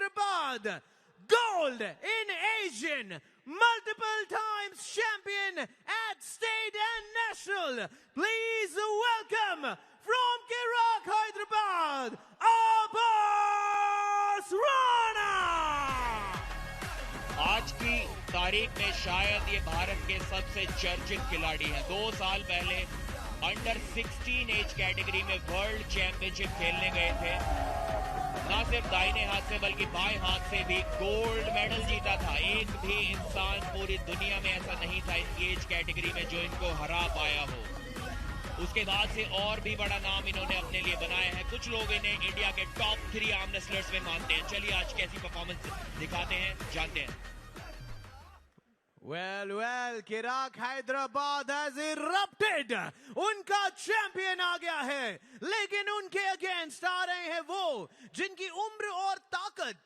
Hyderabad. Gold in Asian, multiple times champion at state and national. Please welcome from Kirak, Hyderabad, Abbas Rana. आज की तारीख में शायद ये भारत के सबसे चर्चित खिलाड़ी हैं। 2 साल पहले अंडर 16 एज कैटेगरी में वर्ल्ड चैंपियनशिप खेलने गए थे। ना सिर्फ दाहिने हाथ से बल्कि बाएं हाथ से भी गोल्ड मेडल जीता था। एक भी इंसान पूरी दुनिया में ऐसा नहीं था इनकी एज कैटेगरी में जो इनको हरा पाया हो। उसके बाद से और भी बड़ा नाम इन्होंने अपने लिए बनाया है। कुछ लोग इन्हें इंडिया के टॉप 3 आर्म रेसलर्स में मानते हैं। चलिए आज कैसी परफॉर्मेंस दिखाते हैं, जानते हैं। Well, Kirak Hyderabad has erupted. उनका चैंपियन आ गया है, लेकिन उनके अगेंस्ट आ रहे हैं वो जिनकी उम्र और ताकत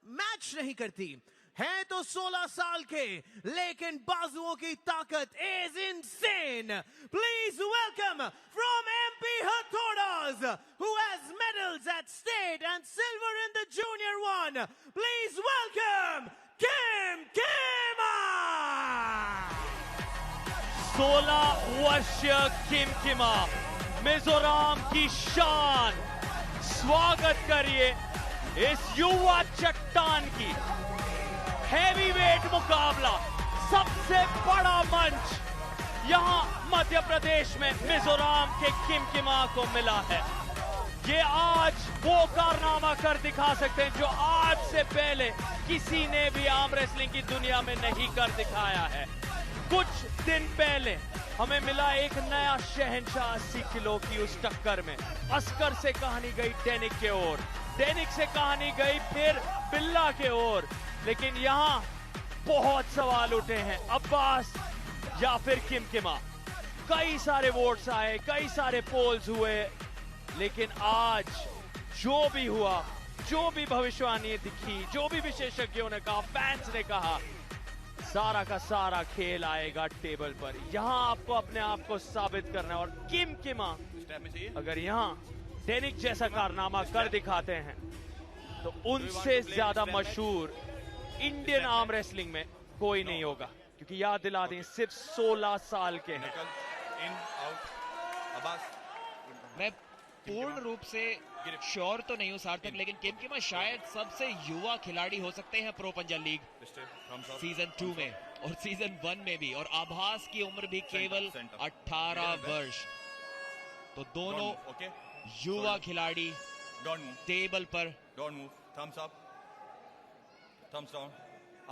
मैच नहीं करती। हैं तो 16 साल के, लेकिन बाजुओं की ताकत is insane. Please welcome from MP Hathodas, who has medals at state and silver in the junior one. Please welcome Kim Kima. 16 वर्षीय किम किमा, मिजोरम की शान। स्वागत करिए इस युवा चट्टान की। हैवीवेट मुकाबला, सबसे बड़ा मंच यहां मध्य प्रदेश में मिजोरम के किम किमा को मिला है। ये आज वो कारनामा कर दिखा सकते हैं जो आज से पहले किसी ने भी आर्म रेसलिंग की दुनिया में नहीं कर दिखाया है। कुछ दिन पहले हमें मिला एक नया शहंशाह 80 किलो की उस टक्कर में। अस्कर से कहानी गई डेनिक के ओर, डेनिक से कहानी गई फिर बिल्ला के ओर। लेकिन यहाँ बहुत सवाल उठे हैं, अब्बास या फिर किम किमा। कई सारे वोट्स आए, कई सारे पोल्स हुए, लेकिन आज जो भी हुआ, जो भी भविष्यवाणी दिखी, जो भी विशेषज्ञों ने कहा, फैंस ने कहा, सारा का सारा खेल आएगा टेबल पर। यहाँ आपको अपने आप को साबित करना है। और किम किमा अगर यहाँ डेनिक जैसा कारनामा कर दिखाते हैं तो उनसे ज्यादा मशहूर इंडियन आर्म रेसलिंग में कोई नहीं होगा। क्योंकि याद दिला दें, सिर्फ 16 साल के हैं। मैं पूर्ण रूप से श्योर तो नहीं हूं सार्थक, लेकिन किम किमा शायद सबसे युवा खिलाड़ी हो सकते हैं प्रो पंजाब लीग सीजन 2 में और सीजन 1 में भी। और आभास की उम्र भी केवल 18 वर्ष। तो दोनों युवा खिलाड़ी टेबल पर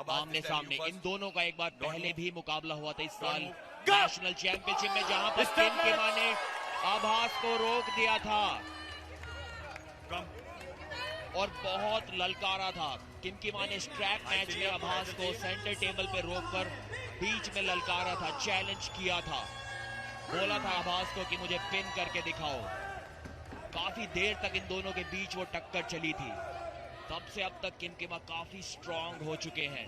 आमने सामने। इन दोनों का एक बार पहले भी मुकाबला हुआ था इस साल नेशनल चैंपियनशिप में, जहां पर किम किमा ने आभास को रोक दिया था और बहुत ललकारा था। किम किमा ने स्ट्रैप मैच में आभास को सेंटर टेबल पे रोककर बीच में ललकारा था, चैलेंज किया था, बोला था आभास को कि मुझे पिन करके दिखाओ। काफी देर तक इन दोनों के बीच वो टक्कर चली थी। तब से अब तक किम किमा काफी स्ट्रांग हो चुके हैं।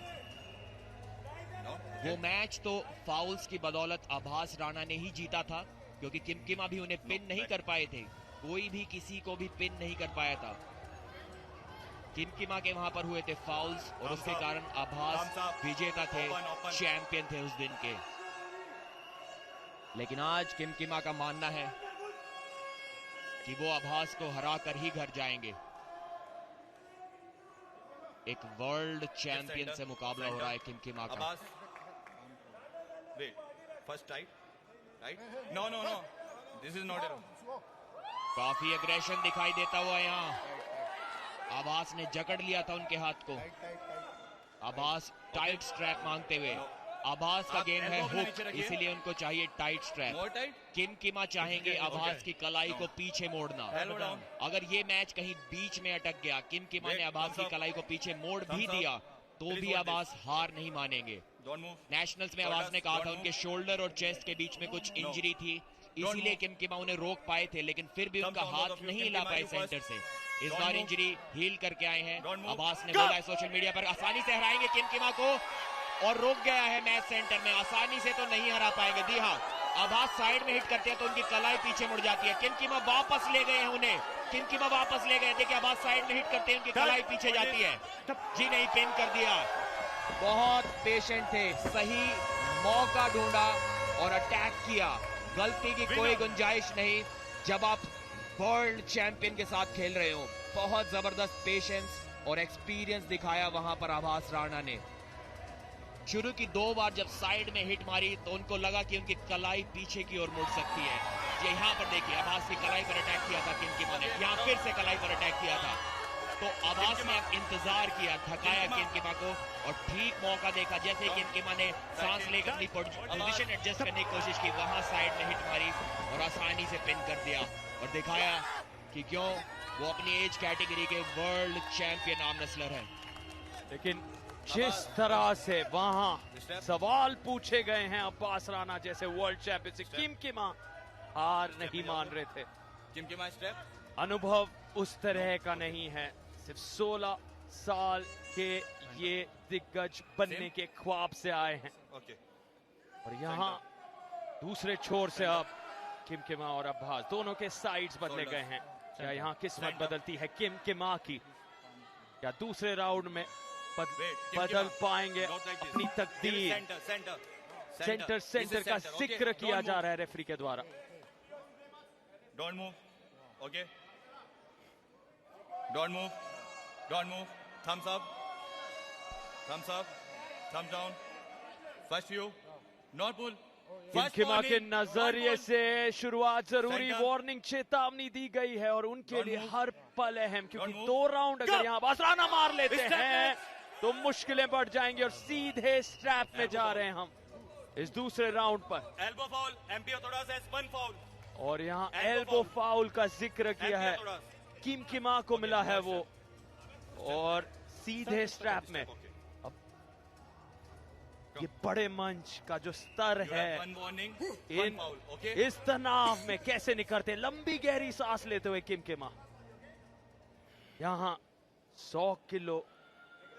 वो मैच तो फाउल्स की बदौलत आभास राणा ने ही जीता था, क्योंकि किम किमा भी उन्हें पिन नहीं कर पाए थे। कोई भी किसी को भी पिन नहीं कर पाया था। किम किमा के वहां पर हुए थे फाउल्स और उसके कारण आभास विजेता थे, चैंपियन थे उस दिन के। लेकिन आज किम किमा का मानना है कि वो आभास को हरा कर ही घर जाएंगे। एक वर्ल्ड चैंपियन से मुकाबला हो रहा है किम किमा का। First right no this is not a. काफी एग्रेशन दिखाई देता हुआ यहाँ आभास ने जकड़ लिया था उनके हाथ को। आभास टाइट स्ट्रैप मांगते हुए। आभास का गेम है हुक, इसीलिए उनको चाहिए टाइट स्ट्रैप। किम किमा चाहेंगे आभास की कलाई को पीछे मोड़ना। अगर ये मैच कहीं बीच में अटक गया, किम किमा ने आभास की कलाई को पीछे मोड़ भी दिया, तो भी आभास हार नहीं मानेंगे। नेशनल्स में आभास ने कहा था उनके शोल्डर और चेस्ट के बीच में कुछ इंजरी थी, इसीलिए किम किमा उन्हें रोक पाए थे, लेकिन फिर भी उनका हाथ नहीं हिला पाए सेंटर से। इस बार इंजरी हील करके आए हैं। आभास ने बोला है सोशल मीडिया पर आसानी से हराएंगे किम किमा को, और रोक गया है मैच सेंटर में। आसानी से तो नहीं हरा पाएंगे। जी हाँ, आभास साइड में हिट करते हैं तो उनकी कलाई पीछे मुड़ जाती है। किमकिमा वापस ले गए हैं उन्हें, किमकिमा वापस ले गए। देखिए आभास साइड में हिट करते हैं, उनकी कलाई पीछे जाती है। जी नहीं, पिन कर दिया। बहुत पेशेंट थे, सही मौका ढूंढा और अटैक किया। गलती की कोई गुंजाइश नहीं जब आप वर्ल्ड चैंपियन के साथ खेल रहे हो। बहुत जबरदस्त पेशेंस और एक्सपीरियंस दिखाया वहां पर आभास राणा ने। शुरू की 2 बार जब साइड में हिट मारी तो उनको लगा कि उनकी कलाई पीछे की ओर मुड़ सकती है। ये यहाँ पर देखिए आभास की कलाई पर अटैक किया था किमकिमा ने, यहाँ फिर से कलाई पर अटैक किया था। तो आभास ने अब इंतजार किया, थकाया किमकिमा को और ठीक मौका देखा। जैसे किमकिमा ने सांस लेकर अपनी पोजीशन एडजस्ट करने की कोशिश की, वहां साइड में हिट मारी और आसानी से पिन कर दिया और दिखाया कि क्यों वो अपनी एज कैटेगरी के वर्ल्ड चैंपियन आर्म रेसलर है। लेकिन जिस तरह से वहां सवाल पूछे गए हैं अब्बास राणा जैसे वर्ल्ड चैंपियन से, किमकिमा हार नहीं मान रहे थे। किमकिमा स्टेप, अनुभव उस तरह का नहीं है। सिर्फ 16 साल के ये दिग्गज बनने के ख्वाब से आए हैं। ओके, और यहाँ दूसरे छोर से अब किमकिमा और अब्बास दोनों के साइड्स बदले गए हैं। क्या यहाँ किस्मत बदलती है किमकिमा की? क्या दूसरे राउंड में बदल पाएंगे अपनी तकदीर? सेंटर का जिक्र किया जा रहा है रेफरी के द्वारा। Don't move, okay, don't move, don't move, thumbs up, thumbs up, thumbs down, first view, not pull. किमकिमा के नजरिए से शुरुआत जरूरी, वार्निंग चेतावनी दी गई है और उनके लिए हर पल अहम, क्योंकि 2 राउंड अगर यहाँ आभास राणा मार लेते हैं तो मुश्किलें बढ़ जाएंगी और सीधे स्ट्रैप में जा रहे हैं हम इस दूसरे राउंड पर। Elbow foul, MP Orthodox has 1 foul. और यहाँ एल्बो फाउल का जिक्र किया है, किमकिमा को मिला है वो और सीधे स्ट्रैप में। अब ये बड़े मंच का जो स्तर है, इस तनाव में कैसे निकलते, लंबी गहरी सांस लेते हुए किमकिमा। यहाँ 100 किलो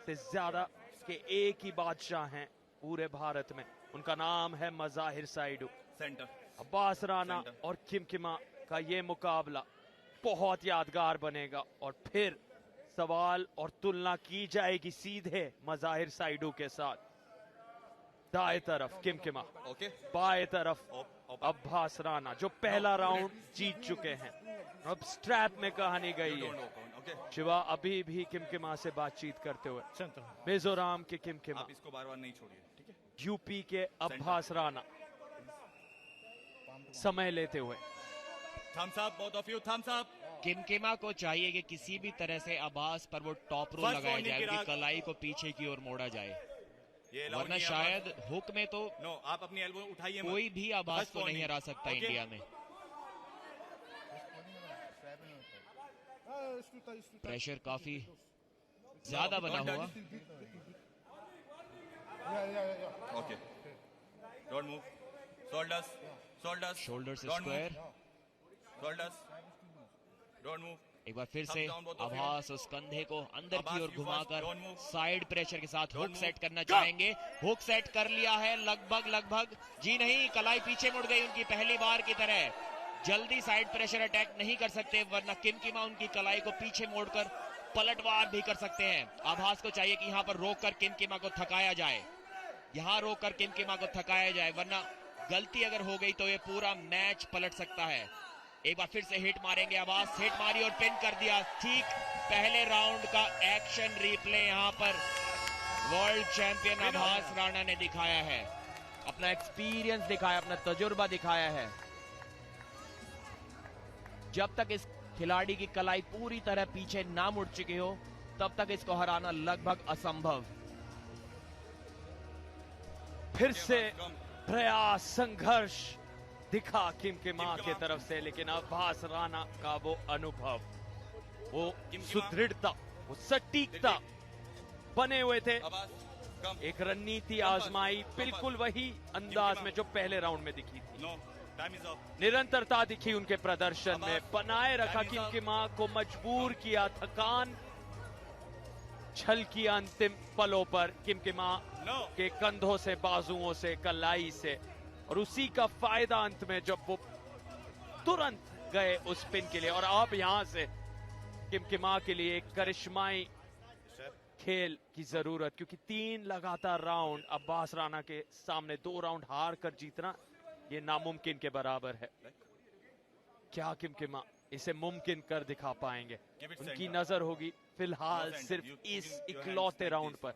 से ज्यादा के एक ही बादशाह हैं पूरे भारत में, उनका नाम है मज़ाहिर साइडू। सेंटर अब्बास राणा और किमकिमा का ये मुकाबला बहुत यादगार बनेगा और फिर सवाल और तुलना की जाएगी सीधे मज़ाहिर साइडू के साथ। दाएं तरफ किमकिमा, बाएं तरफ अब्बास राणा जो पहला राउंड जीत चुके हैं। अब स्ट्रैप में कहानी गई है। शिवा अभी भी किमकिमा से बातचीत करते हुए, मिजोरम के किमकिमा, आप इसको बार-बार नहीं छोड़िए, ठीक है? यूपी के अब्बास राणा समय लेते हुए। Thumbs up, both of you, thumbs up. किमकिमा को चाहिए कि किसी भी तरह से आभास पर वो टॉप रो लगाया जाए, उनकी कलाई को पीछे की ओर मोड़ा जाए, वरना शायद हुक में तो नो, आप अपनी एल्बो उठाइए, कोई भी आभास को नहीं हरा सकता इंडिया में। प्रेशर काफी ज्यादा बना हुआ। Okay, don't move, shoulders, shoulders, shoulder से स्क्वायर, शोल्डर्स, डोंट मूव। एक बार फिर से आभास उस कंधे को अंदर की ओर घुमाकर साइड प्रेशर के साथ हुक सेट करना चाहेंगे। हुक सेट कर लिया है लगभग। जी नहीं, कलाई पीछे मुड़ गई उनकी पहली बार की तरह। जल्दी साइड प्रेशर अटैक नहीं कर सकते, वरना किमकिमा उनकी कलाई को पीछे मोड़कर पलटवार भी कर सकते हैं। आभास को चाहिए कि यहाँ पर रोककर किमकिमा को थकाया जाए, यहाँ रोककर किमकिमा को थकाया जाए, वरना गलती अगर हो गई तो ये पूरा मैच पलट सकता है। एक बार फिर से हिट मारेंगे आभास, हिट मारी और पिन कर दिया। ठीक पहले राउंड का एक्शन रिप्ले यहाँ पर वर्ल्ड चैंपियन आभास राणा ने दिखाया है, अपना एक्सपीरियंस दिखाया, अपना तजुर्बा दिखाया है। जब तक इस खिलाड़ी की कलाई पूरी तरह पीछे ना मुड़ चुकी हो तब तक इसको हराना लगभग असंभव। फिर से प्रयास, संघर्ष दिखा किमकिमा के तरफ से, लेकिन आभास राणा का वो अनुभव, वो सुदृढ़ता, वो सटीकता बने हुए थे। एक रणनीति आजमाई, बिल्कुल वही अंदाज में जो पहले राउंड में दिखी थी। निरंतरता दिखी उनके प्रदर्शन में, बनाए रखा किमकिमा को, मजबूर किया, थकान छल किया अंतिम पलों पर किमकिमा के कंधों से, बाजुओं से, कलाई से, और उसी का फायदा अंत में जब वो तुरंत गए उस पिन के लिए। और अब यहां से किमकिमा के लिए एक करिश्माई खेल की जरूरत, क्योंकि 3 लगातार राउंड अब्बास राना के सामने 2 राउंड हार कर जीतना ये नामुमकिन के बराबर है। क्या किमकिमा इसे मुमकिन कर दिखा पाएंगे? उनकी नजर होगी फिलहाल सिर्फ इस इकलौते राउंड पर।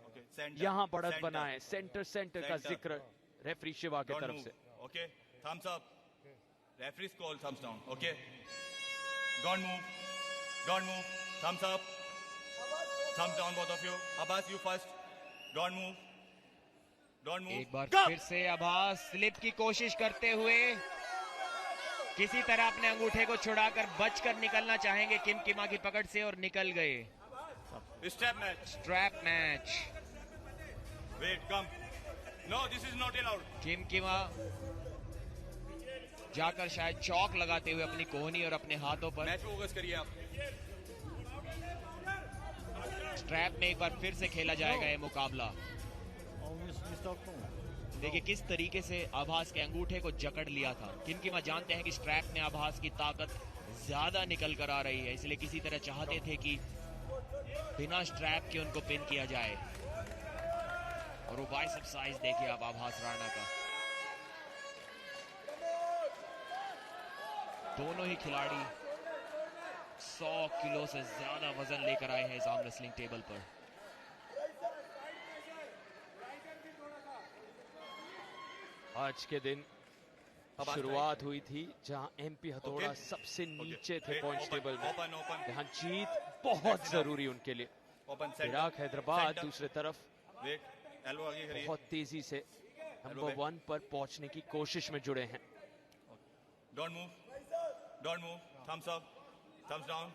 यहां बढ़त बनाए, सेंटर का जिक्र रेफरी शिवा की तरफ से। Okay, thumbs up, referee call thumbs down. Okay, don't move, thumbs up, thumbs down both of you. Abbas you first, don't move. एक बार फिर से अब्बास स्लिप की कोशिश करते हुए किसी तरह अपने अंगूठे को छुड़ाकर बचकर निकलना चाहेंगे किमकिमा की पकड़ से, और निकल गए। Strap match. Wait, come. No, this is not allowed. किमकिमा जाकर शायद चौक लगाते हुए अपनी कोहनी और अपने हाथों पर। मैच फोकस करिए आप। स्ट्रैप में एक बार फिर से खेला जाएगा ये मुकाबला। देखिए किस तरीके से आभास के अंगूठे को जकड़ लिया था। किमकिमा जानते हैं कि स्ट्रैप में आभास की ताकत ज्यादा निकल कर आ रही है, इसलिए किसी तरह चाहते थे कि बिना स्ट्रैप के उनको पिन किया जाए। और वो बाइसेप साइज देखिए आप आभास राणा का। दोनों ही खिलाड़ी 100 किलो से ज्यादा वजन लेकर आए हैं इस आर्म रेसलिंग टेबल पर। आज के दिन शुरुआत हुई थी जहां एमपी हथौड़ा सबसे नीचे थे पॉइंट टेबल में, जहां जीत बहुत जरूरी उनके लिए। इराक हैदराबाद दूसरे तरफ बहुत तेजी से नंबर 1 पर पहुंचने की कोशिश में जुड़े हैं। Don't move, thumbs up, thumbs down.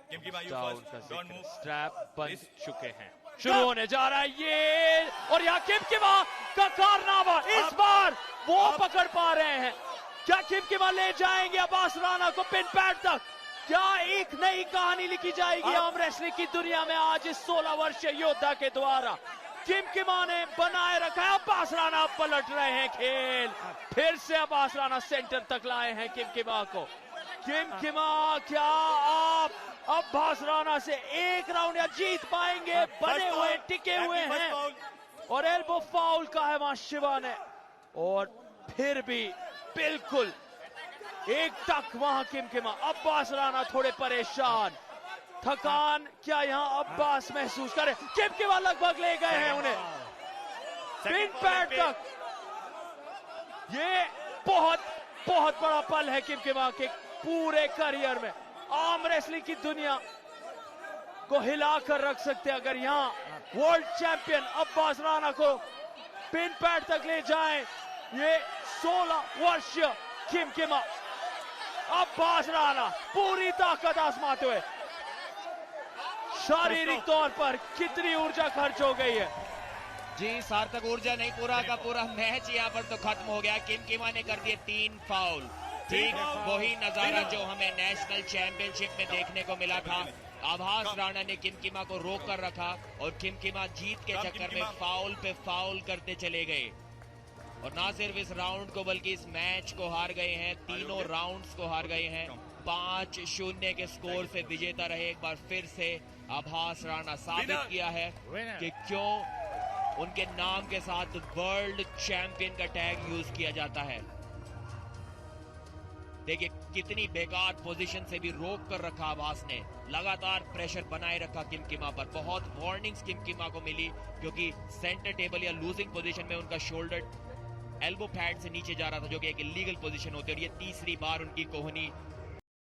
किमकिमा यू डाउन फर्स्ट, का डोंट जिक्र, मूव। स्ट्रैप बन चुके हैं। शुरू होने जा रहा है ये, और यहाँ किमकिमा का कारनामा, इस बार वो पकड़ पा रहे हैं। क्या किमकिमा ले जाएंगे अब्बास राणा को पिन पैड तक? क्या एक नई कहानी लिखी जाएगी आर्म रेसलिंग की दुनिया में आज इस 16 वर्षीय योद्धा के द्वारा? किमकिमा ने बनाए रखा है, अब्बास राणा पलट रहे हैं खेल। फिर से अब्बास राणा सेंटर तक लाए हैं किमकिमा को। किमकिमा क्या आप अब्बास राणा से एक राउंड या जीत पाएंगे? बने हुए टिके हुए हैं, और एल्बो फाउल का है वहां शिवा ने। और फिर भी बिल्कुल एक टक वहां किमकिमा। अब्बास राणा थोड़े परेशान, थकान क्या यहां अब्बास महसूस करे? किमकिमा लगभग ले गए हैं उन्हें पिन पैड तक। ये बहुत बड़ा पल है किमकिमा के पूरे करियर में। आर्म रेसलिंग की दुनिया को हिलाकर रख सकते हैं अगर यहां वर्ल्ड चैंपियन अब्बास राणा को पिन पैड तक ले जाएं। ये 16 वर्षीय किमकिमा, अब्बास राणा पूरी ताकत आजमाते हुए। शारीरिक तौर पर कितनी ऊर्जा खर्च हो गई है जी, सार्थक ऊर्जा नहीं, पूरा का पूरा मैच यहाँ पर तो खत्म हो गया। किमकिमा ने कर दिए 3 फाउल। ठीक वही नजारा जो हमें नेशनल चैंपियनशिप में देखने को मिला था। आभास राणा ने किमकिमा को रोक कर रखा और किमकिमा जीत के चक्कर में फाउल पे फाउल करते चले गए, और ना सिर्फ इस राउंड को बल्कि इस मैच को हार गए हैं। तीनों राउंड्स को हार गए हैं। 5-0 के स्कोर से विजेता रहे। एक बार फिर से आभास राणा साबित किया है कि क्यों उनके नाम के साथ वर्ल्ड चैंपियन का टैग यूज किया जाता है। देखिए कितनी बेकार पोजीशन से भी रोक कर रखा आभास ने, लगातार प्रेशर बनाए रखा किमकिमा पर। बहुत वार्निंग्स किमकिमा को मिली क्योंकि सेंटर टेबल या लूजिंग पोजीशन में उनका शोल्डर एल्बो पैड से नीचे जा रहा था, जो कि एक इलीगल पोजीशन होती है। और ये तीसरी बार उनकी कोहनी